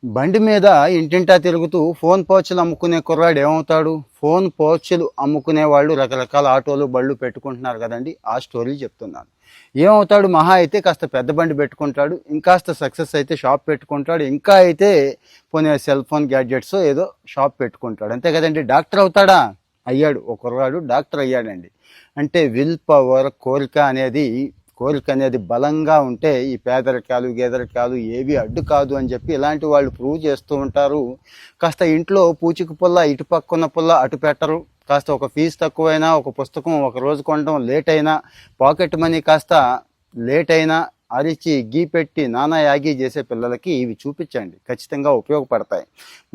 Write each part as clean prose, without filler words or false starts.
బండి మీద ఇంటింటా తిరుగుతూ ఫోన్ పౌచులు అమ్ముకునే కుర్రాడు ఏమవుతాడు? ఫోన్ పౌచులు అమ్ముకునే వాళ్ళు రకరకాల ఆటోలు బళ్ళు పెట్టుకుంటున్నారు కదండి. ఆ స్టోరీ చెప్తున్నాను. ఏమవుతాడు? మహా అయితే కాస్త పెద్ద బండి పెట్టుకుంటాడు, ఇంకాస్త సక్సెస్ అయితే షాప్ పెట్టుకుంటాడు, ఇంకా అయితే పోనీ సెల్ ఫోన్ గ్యాడ్జెట్స్ ఏదో షాప్ పెట్టుకుంటాడు, అంతే కదండి. డాక్టర్ అవుతాడా? అయ్యాడు. ఒక కుర్రాడు డాక్టర్ అయ్యాడండి. అంటే విల్ పవర్, కోరిక అనేది బలంగా ఉంటే ఈ పేదరికాలు గేదరికాలు ఏవి అడ్డు కాదు అని చెప్పి ఇలాంటి వాళ్ళు ప్రూవ్ చేస్తూ ఉంటారు. కాస్త ఇంట్లో పూచిక పుల్ల ఇటు పక్కన పుల్ల అటు పెట్టరు. కాస్త ఒక ఫీజు తక్కువైనా, ఒక పుస్తకం ఒక రోజు కొనడం లేట్ అయినా, పాకెట్ మనీ కాస్త లేట్ అయినా అరిచి గీ పెట్టి నానా యాగి చేసే పిల్లలకి ఇవి చూపించండి, ఖచ్చితంగా ఉపయోగపడతాయి.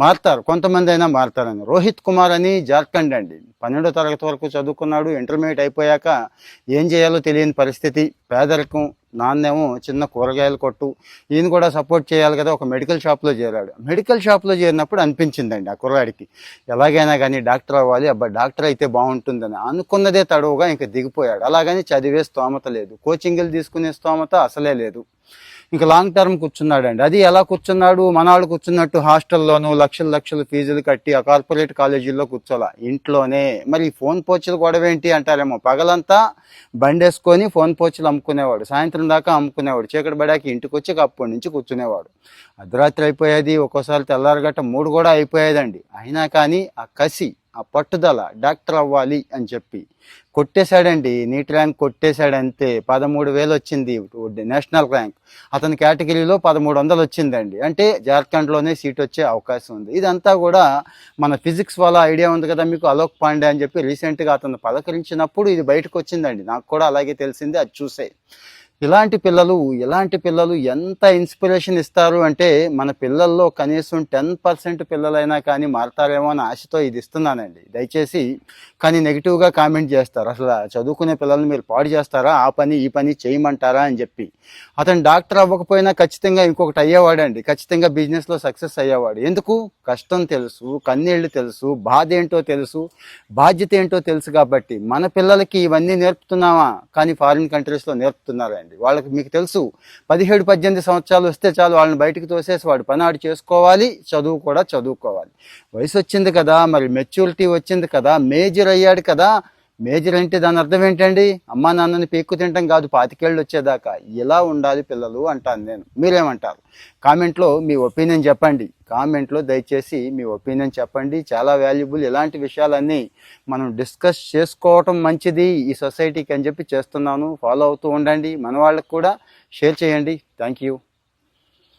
మారుతారు, కొంతమంది అయినా మారుతారని. రోహిత్ కుమార్ అని జార్ఖండ్ అండి. 12వ తరగతి వరకు చదువుకున్నాడు. ఇంటర్మీడియట్ అయిపోయాక ఏం చేయాలో తెలియని పరిస్థితి, పేదరికం. నాన్నేమో చిన్న కూరగాయల కొట్టు. ఈయన కూడా సపోర్ట్ చేయాలి కదా, ఒక మెడికల్ షాప్లో చేరాడు. మెడికల్ షాప్లో చేరినప్పుడు అనిపించిందండి ఆ కుర్రాడికి, ఎలాగైనా కానీ డాక్టర్ అవ్వాలి, అబ్బా డాక్టర్ అయితే బాగుంటుందని అనుకున్నదే తడవుగా ఇంకా దిగిపోయాడు. అలాగని చదివే స్తోమత లేదు, కోచింగ్లు తీసుకునే స్తోమత అసలే లేదు. ఇంకా లాంగ్ టర్మ్ కూర్చున్నాడండి. అది ఎలా కూర్చున్నాడు? మనాళ్ళు కూర్చున్నట్టు హాస్టల్లోనూ లక్షలు ఫీజులు కట్టి ఆ కార్పొరేట్ కాలేజీల్లో కూర్చోాల, ఇంట్లోనే. మరి ఫోన్ పోచులు గొడవ ఏంటి అంటారేమో. పగలంతా బండేసుకొని ఫోన్ పోచులు అమ్ముకునేవాడు, సాయంత్రం దాకా అమ్ముకునేవాడు, చీకటి పడాకి ఇంటికి వచ్చి అప్పటి నుంచి కూర్చునేవాడు. అర్ధరాత్రి అయిపోయేది, ఒక్కోసారి తెల్లారగట్ట 3 కూడా అయిపోయేదండి. అయినా కానీ ఆ కసి, ఆ పట్టుదల, డాక్టర్ అవ్వాలి అని చెప్పి కొట్టేశాడండి. నీట్ ర్యాంక్ కొట్టేశాడు, అంతే. 13,000 వచ్చింది నేషనల్ ర్యాంక్. అతని కేటగిరీలో 1300 వచ్చిందండి. అంటే జార్ఖండ్లోనే సీట్ వచ్చే అవకాశం ఉంది. ఇదంతా కూడా మన ఫిజిక్స్ వాళ్ళ ఐడియా ఉంది కదా మీకు, అలోక్ పాండే అని చెప్పి రీసెంట్గా అతను పలకరించినప్పుడు ఇది బయటకు వచ్చిందండి. నాకు కూడా అలాగే తెలిసింది అది చూసే. ఇలాంటి పిల్లలు ఎంత ఇన్స్పిరేషన్ ఇస్తారు అంటే, మన పిల్లల్లో కనీసం 10% పిల్లలైనా కానీ మారతారేమో అని ఆశతో ఇది ఇస్తున్నానండి. దయచేసి కానీ నెగిటివ్గా కామెంట్ చేస్తారు, అసలు చదువుకునే పిల్లల్ని మీరు పాడు చేస్తారా, ఆ పని ఈ పని చేయమంటారా అని చెప్పి. అతను డాక్టర్ అవ్వకపోయినా ఖచ్చితంగా ఇంకొకటి అయ్యేవాడండి, ఖచ్చితంగా బిజినెస్లో సక్సెస్ అయ్యేవాడు. ఎందుకు? కష్టం తెలుసు, కన్నీళ్లు తెలుసు, బాధ ఏంటో తెలుసు, బాధ్యత ఏంటో తెలుసు. కాబట్టి మన పిల్లలకి ఇవన్నీ నేర్పుతున్నామా? కానీ ఫారిన్ కంట్రీస్లో నేర్పుతున్నారండి. వాళ్ళకి మీకు తెలుసు, 17-18 సంవత్సరాలు వస్తే చాలు, వాళ్ళని బయటకు తోసేసి వాడు పని ఆడు చేసుకోవాలి, చదువు కూడా చదువుకోవాలి. వయసు వచ్చింది కదా, మరి మెచ్యూరిటీ వచ్చింది కదా, మేజర్ అయ్యాడు కదా. మేజర్ అంటే దాని అర్థం ఏంటండి? అమ్మా నాన్నని పీక్కు తింటాం కాదు, 25 ఏళ్ళు వచ్చేదాకా. ఇలా ఉండాలి పిల్లలు అంటాను నేను. మీరేమంటారు? కామెంట్లో మీ ఒపీనియన్ చెప్పండి. కామెంట్లో దయచేసి మీ ఒపీనియన్ చెప్పండి. చాలా వాల్యుబుల్. ఇలాంటి విషయాలన్నీ మనం డిస్కస్ చేసుకోవటం మంచిది ఈ సొసైటీకి అని చెప్పి చేస్తున్నాను. ఫాలో అవుతూ ఉండండి. మన వాళ్ళకు కూడా షేర్ చేయండి. Thank you.